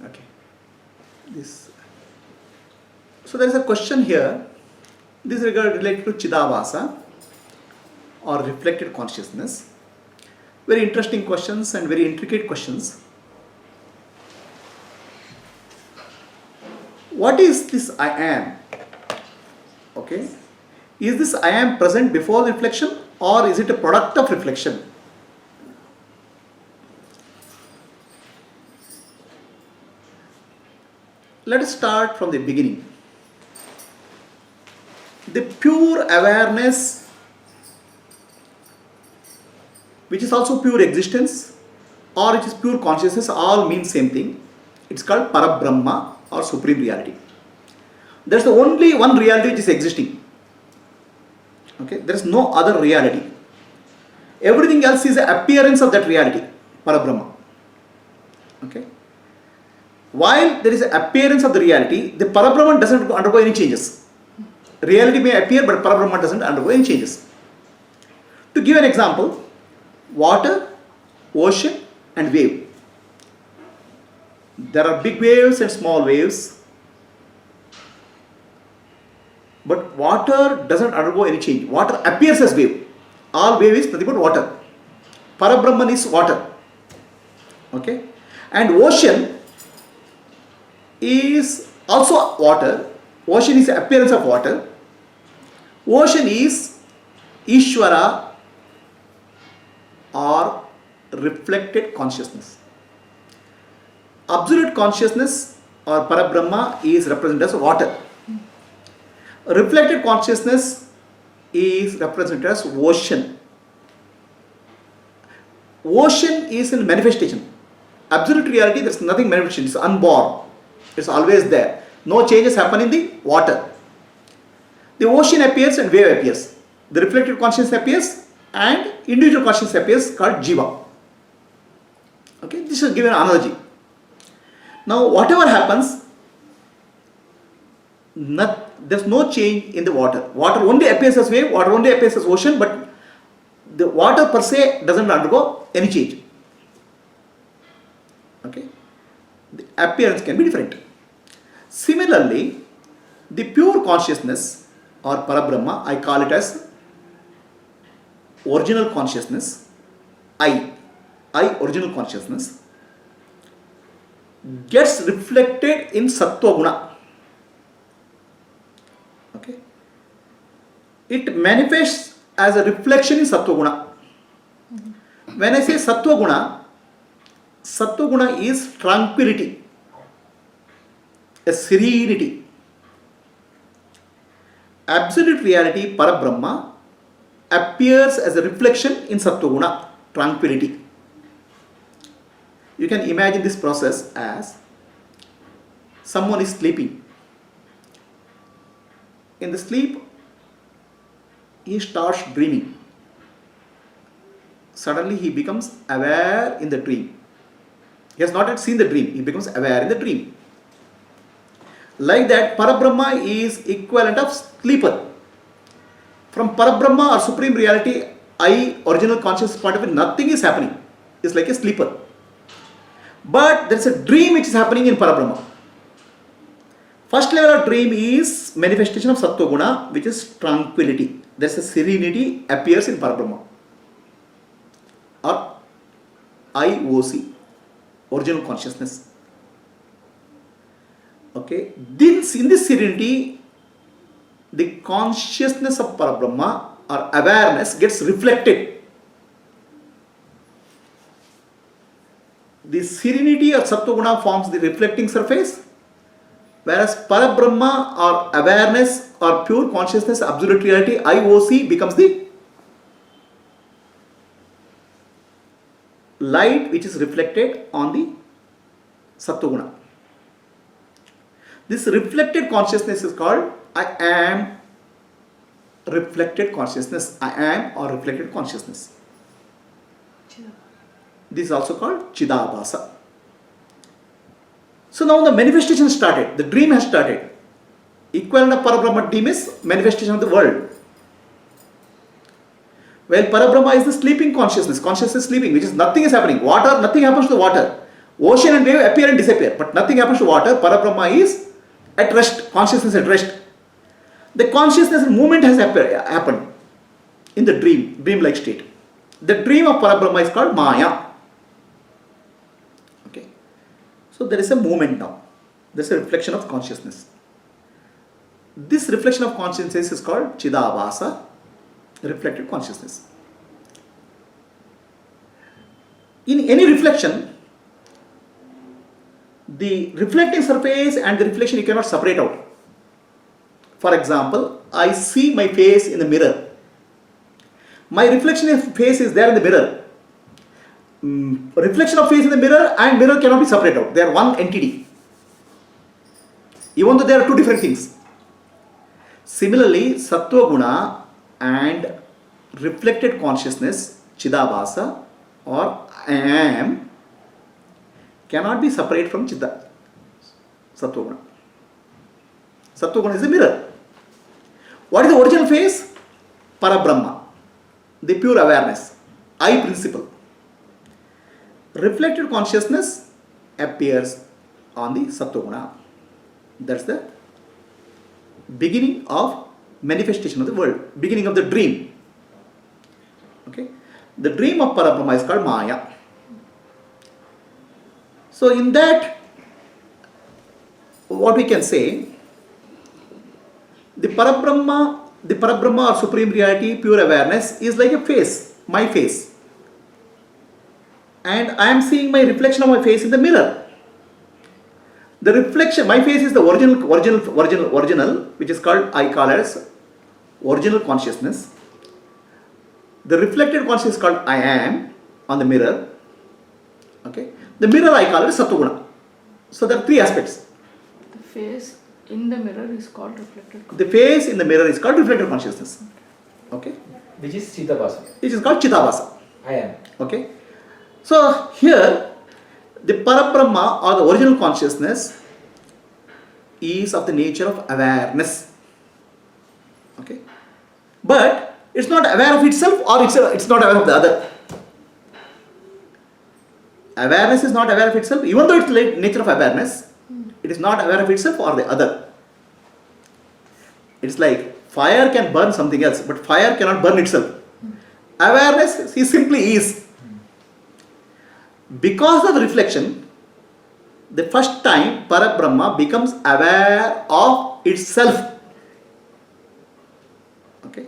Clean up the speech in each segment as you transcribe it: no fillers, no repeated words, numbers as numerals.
Okay. So there is a question here. This is related to Chidabhasa or reflected consciousness. Very interesting questions and very intricate questions. What is this I am? Okay. Is this I am present before reflection or is it a product of reflection? Let us start from the beginning. The pure awareness, which is also pure existence, or it is pure consciousness, all mean same thing. It's called Parabrahma or Supreme Reality. There's the only one reality which is existing. Okay, there is no other reality. Everything else is the appearance of that reality, Parabrahma. Okay. While there is an appearance of the reality, the Parabrahman doesn't undergo any changes. Reality may appear, but Parabrahman doesn't undergo any changes. To give an example, water, ocean and wave. There are big waves and small waves. But water doesn't undergo any change. Water appears as wave. All wave is nothing but water. Parabrahman is water. Okay? And ocean is also water. Ocean is the appearance of water. Ocean is Ishvara or reflected consciousness. Absolute consciousness or Parabrahma is represented as water. Reflected consciousness is represented as ocean. Ocean is in manifestation. Absolute reality, there is nothing manifestation, it's unborn. It's always there. No changes happen in the water. The ocean appears and wave appears. The reflected consciousness appears and individual consciousness appears called Jiva. Okay, this is given analogy. Now whatever happens, there's no change in the water. Water only appears as wave, water only appears as ocean, but the water per se doesn't undergo any change. Okay, the appearance can be different. Similarly, the pure consciousness or Parabrahma, I call it as original consciousness, I original consciousness, gets reflected in Sattva Guna. Okay, it manifests as a reflection in Sattva Guna. When I say Sattva Guna is tranquility, a serenity. Absolute reality, Parabrahma, appears as a reflection in Sattva Guna, tranquility. You can imagine this process as someone is sleeping. In the sleep, he starts dreaming. Suddenly he becomes aware in the dream. He has not yet seen the dream, he becomes aware in the dream. Like that, Parabrahma is equivalent of sleeper. From Parabrahma or Supreme Reality, I, original consciousness point of view, nothing is happening. It's like a sleeper. But there is a dream which is happening in Parabrahma. First level of dream is manifestation of Sattva Guna, which is tranquility. There is a serenity appears in Parabrahma or IOC, original consciousness. Okay, this, in this serenity, the consciousness of Parabrahma or awareness gets reflected. The serenity of Sattva Guna forms the reflecting surface, whereas Parabrahma or awareness or pure consciousness, absolute reality, IOC, becomes the light which is reflected on the Sattva Guna. This reflected consciousness is called I am reflected consciousness. I am or reflected consciousness. This is also called Chidabhasa. So now the manifestation started. The dream has started. Equivalent of Parabrahma dream is manifestation of the world. While Parabrahma is the sleeping consciousness. Consciousness sleeping, which is nothing is happening. Water, nothing happens to the water. Ocean and wave appear and disappear, but nothing happens to water. Parabrahma is at rest. Consciousness at rest. The consciousness movement has happened in the dream-like state. The dream of Parabrahma is called Maya. Okay. So there is a movement now. There is a reflection of consciousness. This reflection of consciousness is called Chidabhasa, reflected consciousness. In any reflection, the reflecting surface and the reflection you cannot separate out. For example, I see my face in the mirror. My reflection of face is there in the mirror. Reflection of face in the mirror and mirror cannot be separated out. They are one entity. Even though they are two different things. Similarly, Sattva Guna and reflected consciousness, Chidabhasa or I am, cannot be separated from Chitta, Sattva Guna. Sattva Guna is the mirror. What is the original face? Parabrahma, the pure awareness, I principle. Reflected consciousness appears on the Sattva Guna. That's the beginning of manifestation of the world, beginning of the dream. Okay, the dream of Parabrahma is called Maya. So in that, what we can say, the Parabrahma or Supreme Reality, pure awareness is like a face, my face. And I am seeing my reflection of my face in the mirror. The reflection, my face is the original, which is called, I call as original consciousness. The reflected consciousness is called I am on the mirror. Okay. The mirror I call it Sattva Guna. So there are three aspects. The face in the mirror is called reflected consciousness. The face in the mirror is called reflected consciousness. Okay. Which is Chidabhasa. Which is called Chidabhasa. I am. Okay. So here, the Parabrahma or the original consciousness is of the nature of awareness. Okay. But it's not aware of itself or it's not aware of the other. Awareness is not aware of itself, even though it's the nature of awareness, it is not aware of itself or the other. It's like fire can burn something else, but fire cannot burn itself. Awareness simply is. Because of reflection, the first time Parabrahma becomes aware of itself. Okay.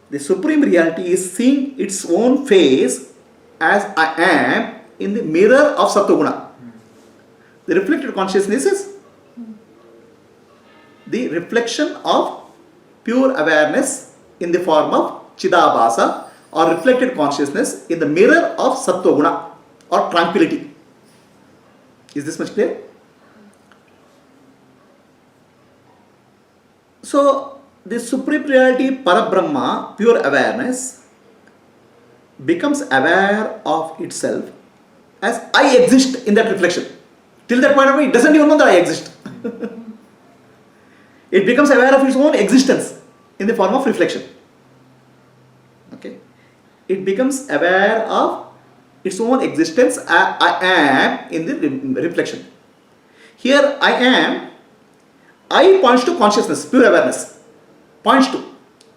The Supreme Reality is seeing its own face as I am in the mirror of Sattva Guna. The reflected consciousness is the reflection of pure awareness in the form of Chidabhasa or reflected consciousness in the mirror of Sattva Guna or tranquility. Is this much clear? So, the Supreme Reality Parabrahma, pure awareness, becomes aware of itself as I exist in that reflection. Till that point of view, it doesn't even know that I exist. It becomes aware of its own existence in the form of reflection. Okay. It becomes aware of its own existence. I am in the reflection. Here I am. I points to consciousness, pure awareness. Points to.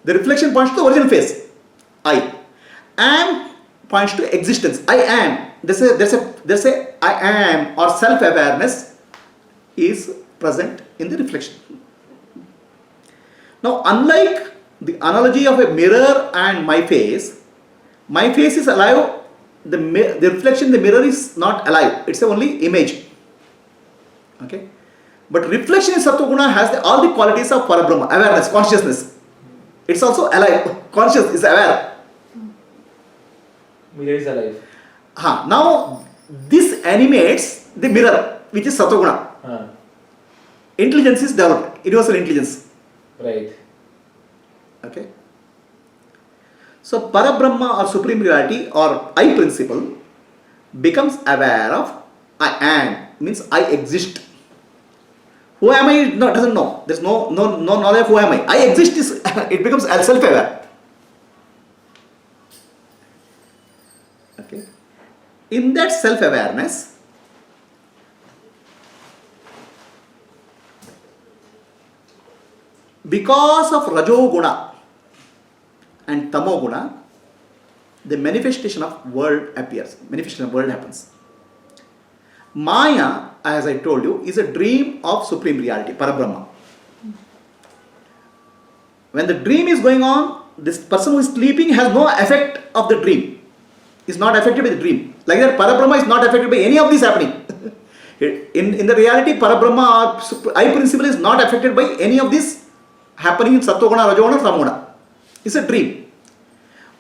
The reflection points to the original face. I. Am points to existence. I am. There's a I am or self-awareness is present in the reflection. Now, unlike the analogy of a mirror and my face is alive. The reflection in the mirror is not alive. It's only image. Okay. But reflection in Sattva Guna has all the qualities of Parabrahma, awareness, consciousness. It's also alive. Conscious is aware. Mirror is alive. Now, this animates the mirror, which is Sattva Guna. Intelligence is developed, universal intelligence. Right. Okay. So, Parabrahma or Supreme Reality or I principle becomes aware of I am, means I exist. Who am I? No, doesn't know. There's no knowledge of who am I. I exist is, it becomes self-aware. Okay. In that self-awareness, because of Rajoguna and Tamoguna, the manifestation of world appears. Manifestation of world happens. Maya, as I told you, is a dream of supreme reality, Parabrahma. When the dream is going on, this person who is sleeping has no effect of the dream. Is not affected by the dream. Like that, Parabrahma is not affected by any of this happening. in the reality, Parabrahma or I principle is not affected by any of this happening in Sattva-guna, Rajoguna, Tamoguna. It's a dream.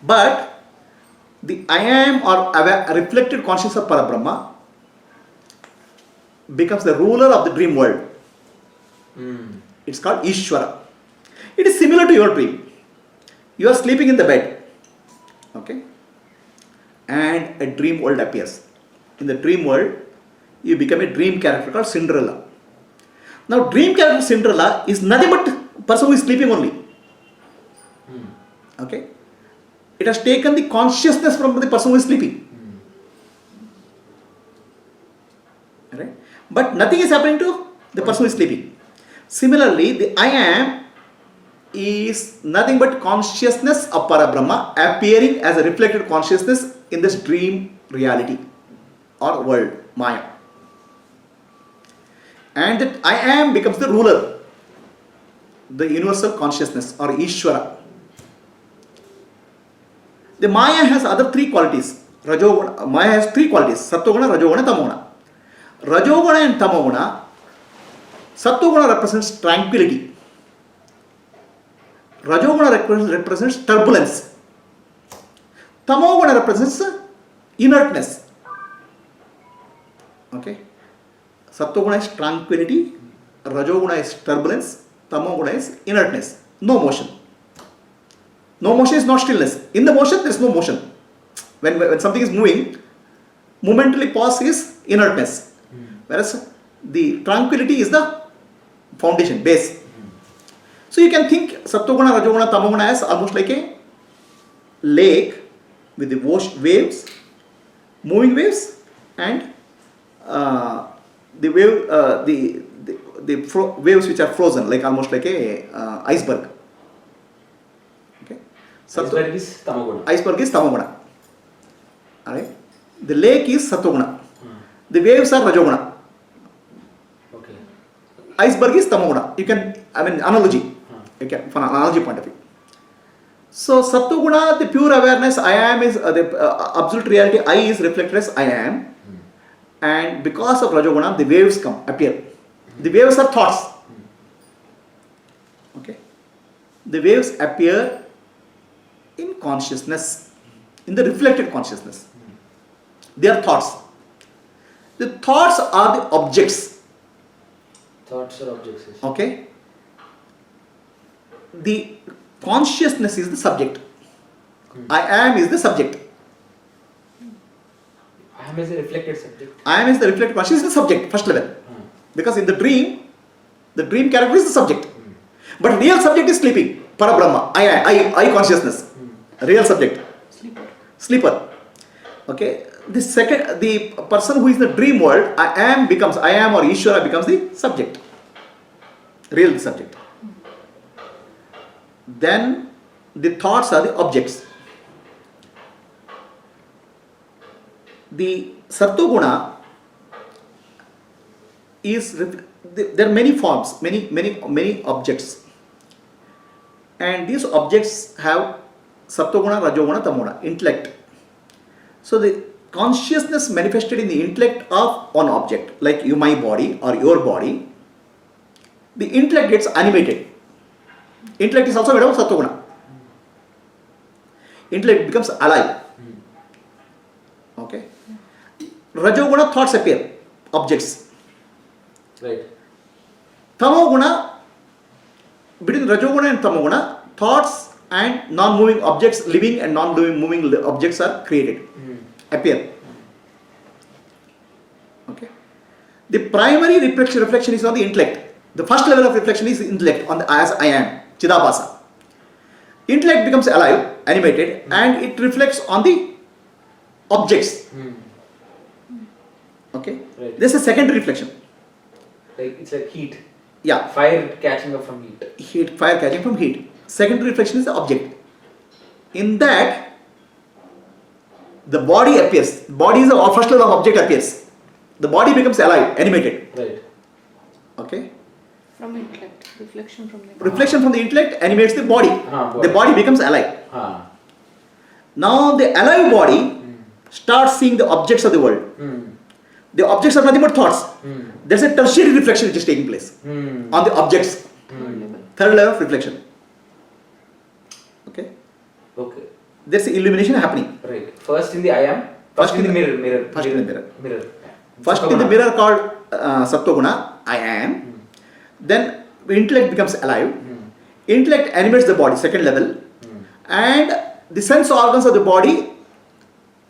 But the I am or reflected consciousness of Parabrahma becomes the ruler of the dream world. It's called Ishvara. It is similar to your dream. You are sleeping in the bed. Okay? And a dream world appears. In the dream world, you become a dream character called Cinderella. Now, dream character Cinderella is nothing but person who is sleeping only. Okay? It has taken the consciousness from the person who is sleeping. Right? But nothing is happening to the person who is sleeping. Similarly, the I am is nothing but consciousness of Parabrahma appearing as a reflected consciousness in this dream reality or world, Maya. And that I am becomes the ruler, the universal consciousness or Ishvara. The Maya has other three qualities. Maya has three qualities: Sattva-guna, Rajoguna, Tamoguna. Rajoguna and Tamoguna, Sattva-guna represents tranquility. Rajoguna represents turbulence. Tamoguna represents inertness. Okay? Sattva-guna is tranquility, Rajoguna is turbulence, Tamoguna is inertness, no motion. No motion is not stillness. In the motion, there is no motion. When something is moving, momentarily pause is inertness. Whereas the tranquility is the foundation, base. So you can think Sattva-guna, Rajoguna, Tamoguna as almost like a lake with the waves, moving waves, and the waves which are frozen, like almost like a iceberg. Okay. Iceberg is Tamoguna. Iceberg is Tamoguna. Alright. The lake is Sattva-guna. The waves are Rajoguna. Okay. Iceberg is Tamoguna. You can, analogy. Okay, from an analogy point of view. So Sattva-guna, the pure awareness, I am is the absolute reality. I is reflected as I am, and because of Rajoguna, the waves appear. The waves are thoughts. Okay, the waves appear in consciousness, in the reflected consciousness. They are thoughts. The thoughts are the objects. Thoughts are objects. Yes. Okay. The consciousness is the subject. I am is the subject. I am is a reflected subject. I am is the reflected consciousness is the subject, first level. Because in the dream character is the subject. But real subject is sleeping. Parabrahma. I consciousness. Real subject. Sleeper. Okay. The person who is in the dream world, I am or Ishvara becomes the subject. Real subject. Then the thoughts are the objects. The Sattva-guna is, there are many forms, many objects. And these objects have Sattva-guna, Rajoguna, Tamoguna, intellect. So the consciousness manifested in the intellect of one object, like my body or your body, the intellect gets animated. Intellect is also made of Sattva-guna. Intellect becomes alive. Okay. Rajoguna, thoughts appear, objects. Right. Tamoguna, between Rajoguna and Tamoguna, thoughts and non-moving objects, living and non-moving objects are created, appear. Okay. The primary reflection is on the intellect. The first level of reflection is intellect as I am, Chidabhasa. Intellect becomes alive, animated, and it reflects on the objects. Hmm. Okay. Right. This is secondary reflection. Like it's like heat. Yeah. Fire catching up from heat. Heat, fire catching from heat. Secondary reflection is the object. In that, the body appears. Body is the first level of object appears. The body becomes alive, animated. Right. Okay. From intellect, reflection from the Reflection from the intellect animates the body. Body. The body becomes alive. Ah. Now the alive body starts seeing the objects of the world. Hmm. The objects are nothing but thoughts. Hmm. There's a tertiary reflection which is taking place Hmm. on the objects. level. Third level of reflection. Okay. Okay. There's illumination happening. Right. First in the I am. First in the mirror. First in the mirror. Mirror. First in the mirror called Sattva-guna, I am. Then intellect becomes alive. Intellect animates the body, second level. And the sense organs of the body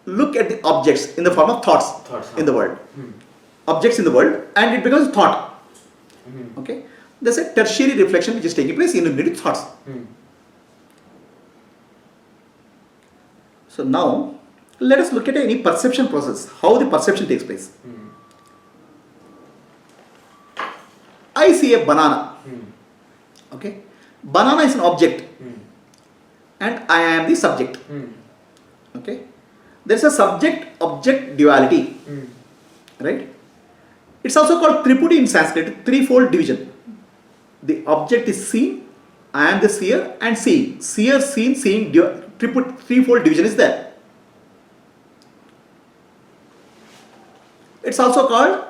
look at the objects in the form of thoughts, in the world. Objects in the world, and it becomes thought. Okay. There's a tertiary reflection which is taking place in the thoughts. So now, let us look at any perception process, how the perception takes place. I see a banana. Okay. Banana is an object and I am the subject. Okay. There is a subject-object duality. Right. It's also called Tripudi in Sanskrit, threefold division. The object is seen, I am the seer and seeing. Seer, seen, seeing, threefold division is there. It's also called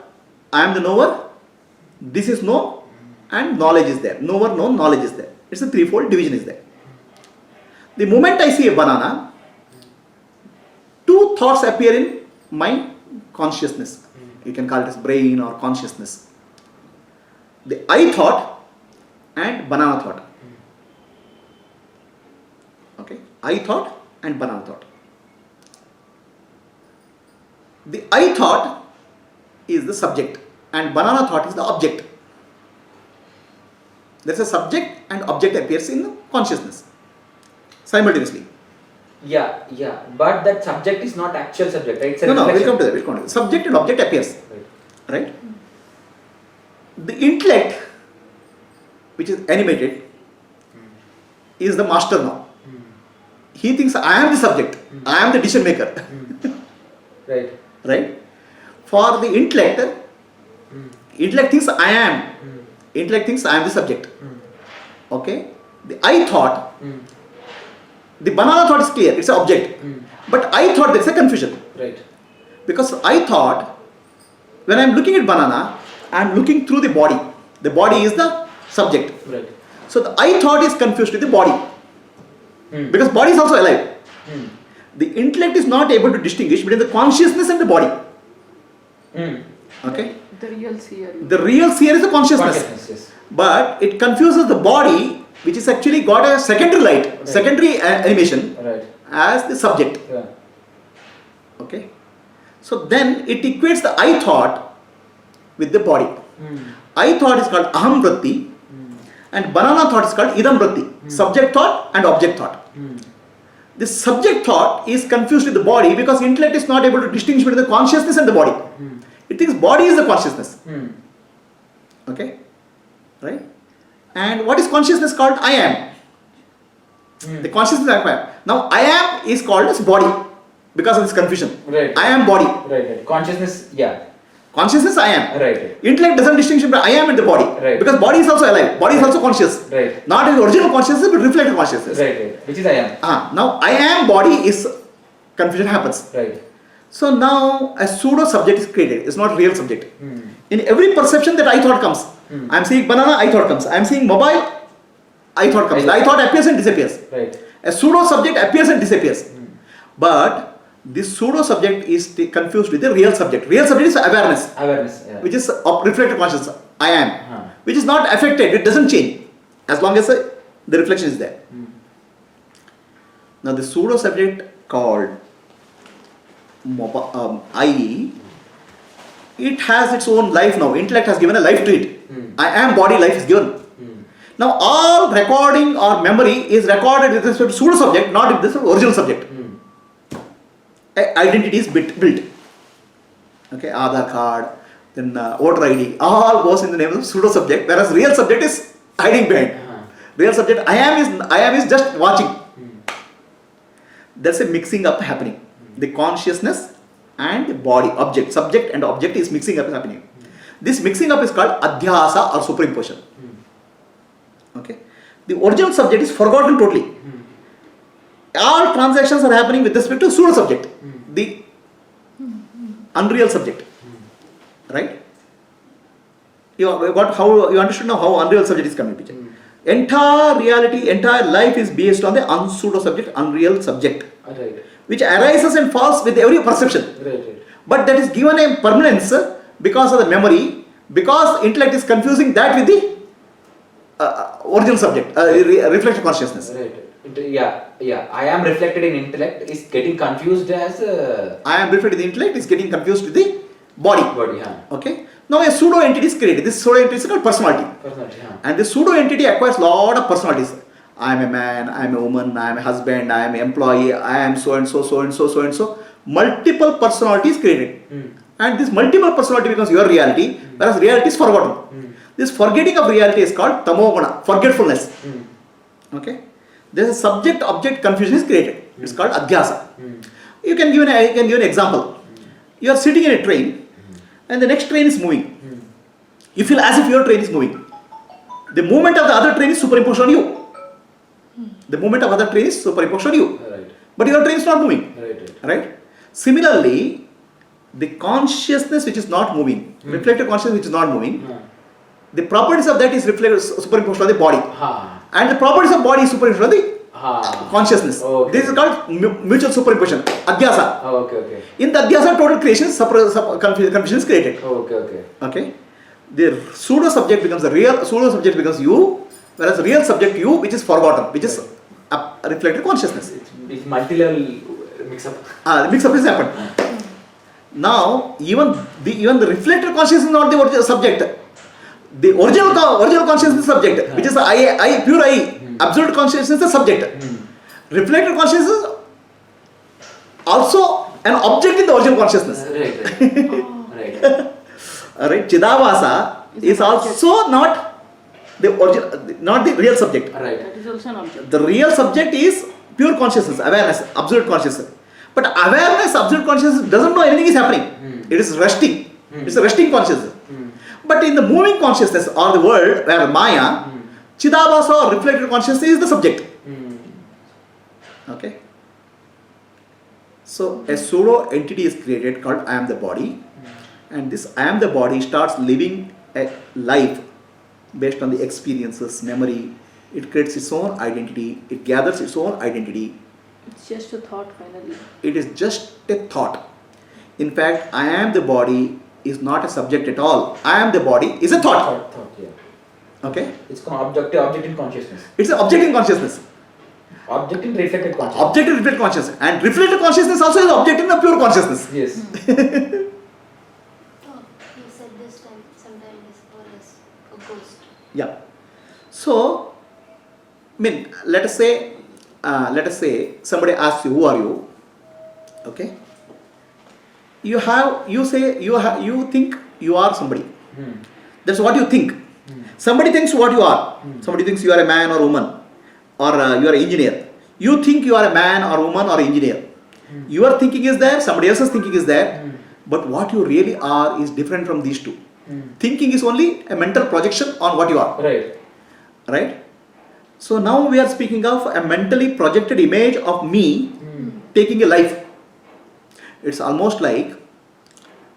I am the knower, this is known, and knowledge is there. Knower, known, knowledge is there. It's a threefold division is there. The moment I see a banana, two thoughts appear in my consciousness. You can call it as brain or consciousness. The I thought and banana thought. Okay, I thought and banana thought. The I thought is the subject and banana thought is the object. There is a subject and object appears in consciousness simultaneously. Yeah. But that subject is not actual subject, right? It's a No, we'll reflection. come to that. We'll come to that. Subject and object appears. Right? The intellect, which is animated, is the master now. He thinks I am the subject, I am the decision maker. Right. Right? For the intellect, intellect thinks I am. Intellect thinks I am the subject. Okay? The I thought, the banana thought is clear, it's an object. But I thought there is a confusion. Right. Because I thought, when I am looking at banana, I am looking through the body. The body is the subject. Right. So the I thought is confused with the body. Because body is also alive. The intellect is not able to distinguish between the consciousness and the body. Okay? The real seer. The real seer is the consciousness. Yes. But it confuses the body, which is actually got a secondary light, secondary animation, Right. as the subject. Yeah. Okay? So then it equates the I thought with the body. I thought is called aham vritti and banana thought is called idam vritti. Subject thought and object thought. The subject thought is confused with the body because intellect is not able to distinguish between the consciousness and the body. It thinks body is the consciousness. Okay? Right? And what is consciousness called? I am. The consciousness I am. Now I am is called as body because of this confusion. Right. I am body. Right. Consciousness, yeah. Consciousness I am. Right. Intellect doesn't distinguish between I am and the body. Right. Because body is also alive. Body is also conscious. Right. Not in original consciousness but reflected consciousness. Right. Which is I am. Now I am body is confusion happens. Right. So now a pseudo subject is created. It's not real subject. In every perception that I thought comes. I am seeing banana, I thought comes. I am seeing mobile, I thought comes. I thought appears and disappears. Right. A pseudo subject appears and disappears. But this pseudo subject is confused with the real subject. Real subject is awareness. Awareness, yeah. Which is reflected consciousness. I am. Which is not affected. It doesn't change. As long as the reflection is there. Now the pseudo subject called I, it has its own life now. Intellect has given a life to it. I am body, life is given. Now all recording or memory is recorded with respect to pseudo subject, not with this original subject. identity is built. Okay, Aadhaar card, then voter ID, all goes in the name of pseudo subject, whereas real subject is hiding behind. Real subject, I am is just watching. There's a mixing up happening. The consciousness and the body, object, subject and object is mixing up happening. This mixing up is called adhyasa or superimposition. Okay, the original subject is forgotten totally. All transactions are happening with respect to pseudo subject, the unreal subject, right? You understood now how unreal subject is coming picture. Entire reality, entire life is based on the pseudo subject, unreal subject, which arises and falls with every perception. But that is given a permanence because of the memory, because intellect is confusing that with the original subject, reflected consciousness. I am reflected in intellect is getting confused as I am reflected in intellect is getting confused with the body. Okay. Now a pseudo entity is created. This pseudo entity is called personality. And this pseudo entity acquires lot of personalities. I am a man, I am a woman, I am a husband, I am an employee, I am so and so, so and so, so and so. Multiple personalities created. And this multiple personality becomes your reality, whereas reality is forgotten. This forgetting of reality is called tamoguna, forgetfulness. Okay. There is a subject-object confusion is created. It's called adhyasa. I can give an example. You are sitting in a train and the next train is moving. You feel as if your train is moving. The movement of the other train is superimposed on you. The movement of other train is superimposed on you. But your train is not moving. Right? Similarly, the consciousness which is not moving, reflected consciousness which is not moving, the properties of that is reflected, superimposed on the body. And the properties of body is superimposed on the consciousness. This is called mutual superimposition, adhyasa. In the adhyasa, total creation, confusion is created. Okay. The pseudo subject becomes the real, pseudo subject becomes you, whereas the real subject you, which is forgotten, which is a reflected consciousness. It's multi-level mix-up. The mix-up has happened. Now, even the reflected consciousness is not the original subject. The original consciousness is the subject, which is the I, pure I. Absolute consciousness is the subject. Reflected consciousness is also an object in the original consciousness. Right. Chidabhasa is also not the original, not the real subject. That is also an object. The real subject is pure consciousness, awareness, absolute consciousness. But awareness, absolute consciousness doesn't know anything is happening. It is resting. It's a resting consciousness. But in the moving consciousness or the world where Maya, Chidabhasa or reflected consciousness is the subject. Okay. So a pseudo entity is created called I am the body, and this I am the body starts living a life based on the experiences, memory. It creates its own identity. It gathers its own identity. It's just a thought finally. It is just a thought. In fact, I am the body is not a subject at all. I am the body is a thought. Okay? It's object in consciousness. It's an object in consciousness. Object in reflected consciousness. Object in reflected consciousness. And reflected consciousness also is object in the pure consciousness. Yes. You said this time, sometimes this or is a ghost. Yeah. So, I mean, let us say somebody asks you, who are you? Okay? You think you are somebody. That's what you think. Somebody thinks what you are. Somebody thinks you are a man or woman, or you are an engineer. You think you are a man or woman or engineer. Your thinking is there, somebody else's thinking is there, but what you really are is different from these two. Thinking is only a mental projection on what you are. Right? So now we are speaking of a mentally projected image of me taking a life. It's almost like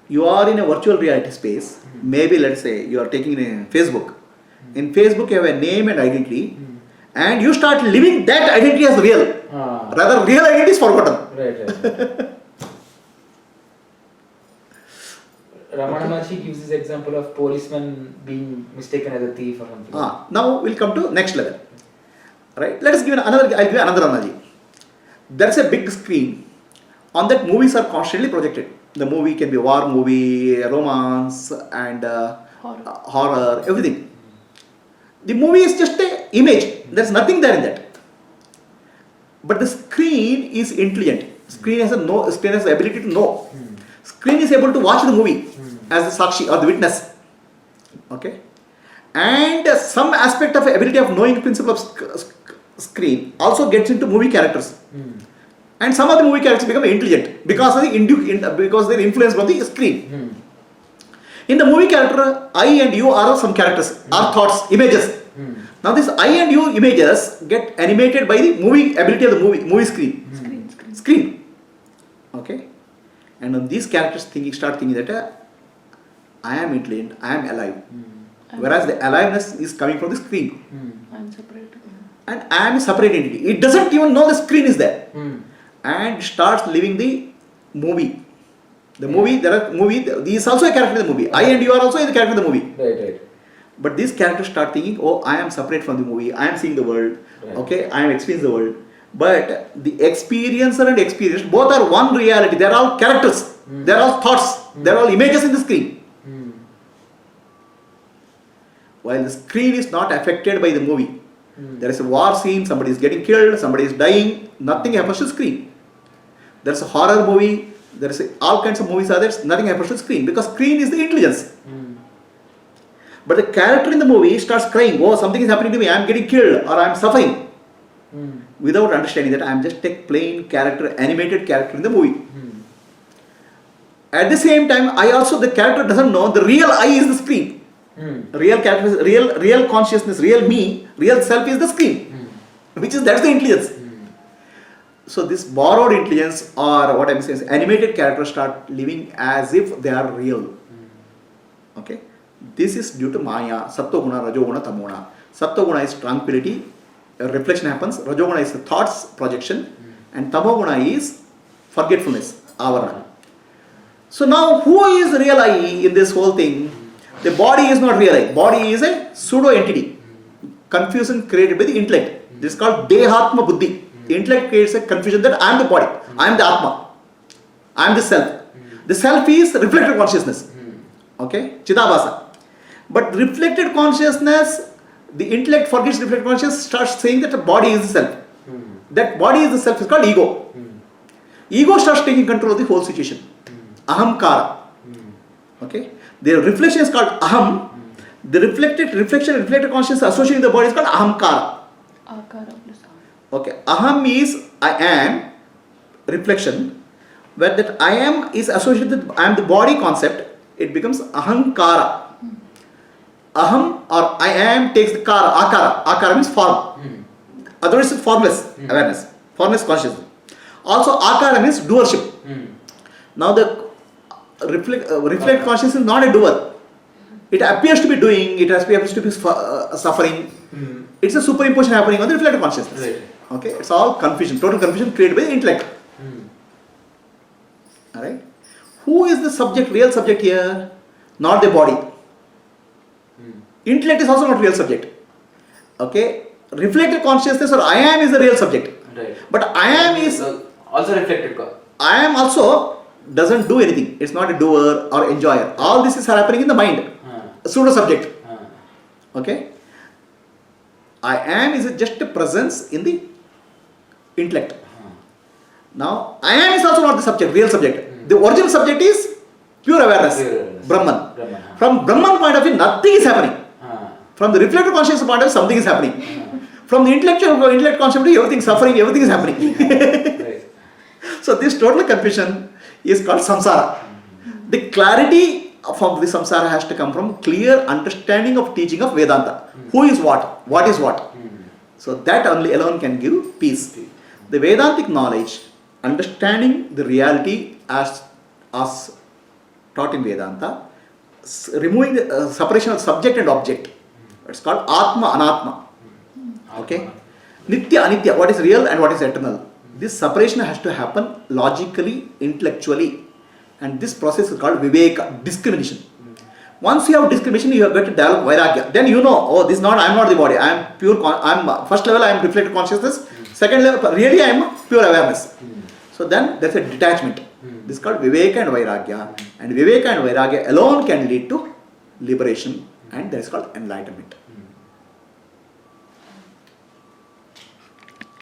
you are in a virtual reality space. Maybe let's say you are taking in Facebook. In Facebook you have a name and identity, and you start living that identity as real. Rather, real identity is forgotten. Ramana Maharshi gives this example of policeman being mistaken as a thief or something. Now we'll come to next level. Right? Let us give I'll give another analogy. There is a big screen. On that, movies are constantly projected. The movie can be war movie, romance, and horror, everything. The movie is just an image. There's nothing there in that. But the screen is intelligent. Screen has the ability to know. Screen is able to watch the movie as the sakshi or the witness. Okay, and some aspect of ability of knowing principle of screen also gets into movie characters. And some of the movie characters become intelligent because of because they're influenced by the screen. In the movie character, I and you are some characters, are thoughts, images. Now this I and you images get animated by the movie ability of the movie screen. Okay, and when these characters start thinking that I am intelligent, I am alive, whereas the aliveness is coming from the screen. I am separate. And I am a separate entity. It doesn't even know the screen is there, and starts living the movie. The movie, he is also a character in the movie. I and you are also a character in the movie. Right. But these characters start thinking, oh, I am separate from the movie. I am seeing the world. Right. Okay, I am experiencing the world. But the experiencer and experienced both are one reality. They are all characters. They are all thoughts. They are all images in the screen. While the screen is not affected by the movie. There is a war scene, somebody is getting killed, somebody is dying, nothing happens to the screen. There is a horror movie, there is all kinds of movies are there, nothing happens to the screen because screen is the intelligence. But the character in the movie starts crying, oh, something is happening to me, I am getting killed or I am suffering. Without understanding that I am just a plain character, animated character in the movie. At the same time, the character doesn't know the real I is the screen. Real character, real consciousness, real me, real self is the screen, that's the intelligence. So this borrowed intelligence, or what I'm saying is animated characters start living as if they are real. Okay, this is due to Maya, Sattva-guna, Rajoguna, Tamoguna. Sattva-guna is tranquility, reflection happens. Rajoguna is the thoughts, projection, and Tamoguna is forgetfulness, avarana. So now, who is real I in this whole thing? The body is not real I. Body is a pseudo entity. Confusion created by the intellect. This is called Dehatma Buddhi. The intellect creates a confusion that I am the body, I am the Atma, I am the self. The self is reflected consciousness. Okay, Chidabhasa. But reflected consciousness, the intellect forgets reflected consciousness, starts saying that the body is the self. That body is the self is called ego. Ego starts taking control of the whole situation. Ahamkara. Okay. The reflection is called aham. The reflected consciousness associated with the body is called ahamkara. Akara plus Okay. Aham is I am reflection. Where that I am is associated with I am the body concept, it becomes ahankara. Aham or I am takes the kara, akara. Akara means form. Otherwise it's formless awareness, formless consciousness. Also akara means doership. Now the reflect consciousness is not a doer. It appears to be doing, it appears to be suffering. It's a superimposition happening on the reflected consciousness. Right. Okay, it's all confusion, total confusion created by the intellect. Alright? Who is the subject, real subject here? Not the body. Intellect is also not real subject. Okay? Reflected consciousness or I am is the real subject. Right. But I am is also reflected. I am also doesn't do anything. It's not a doer or enjoyer. All this is happening in the mind. Pseudo subject. Okay? I am is just a presence in the intellect. Now, I am is also not the subject, real subject. The original subject is pure awareness, Brahman. From Brahman point of view, nothing is happening. From the reflective consciousness point of view, something is happening. From the intellect conscious point of view, everything is suffering, everything is happening. So this total confusion is called samsara. The clarity from the samsara has to come from clear understanding of teaching of Vedanta. Who is what is what. So that only alone can give peace. The Vedantic knowledge, understanding the reality as taught in Vedanta, removing the separation of subject and object. It's called Atma Anatma. Okay? Nitya Anitya, what is real and what is eternal. This separation has to happen logically, intellectually, and this process is called Viveka, discrimination. Once you have discrimination, you have got to develop Vairagya. Then you know, oh, this is not, I am not the body. I am pure, first level I am reflected consciousness. Second level, really I am pure awareness. So then there is a detachment. This is called Viveka and Vairagya. And Viveka and Vairagya alone can lead to liberation, and that is called enlightenment.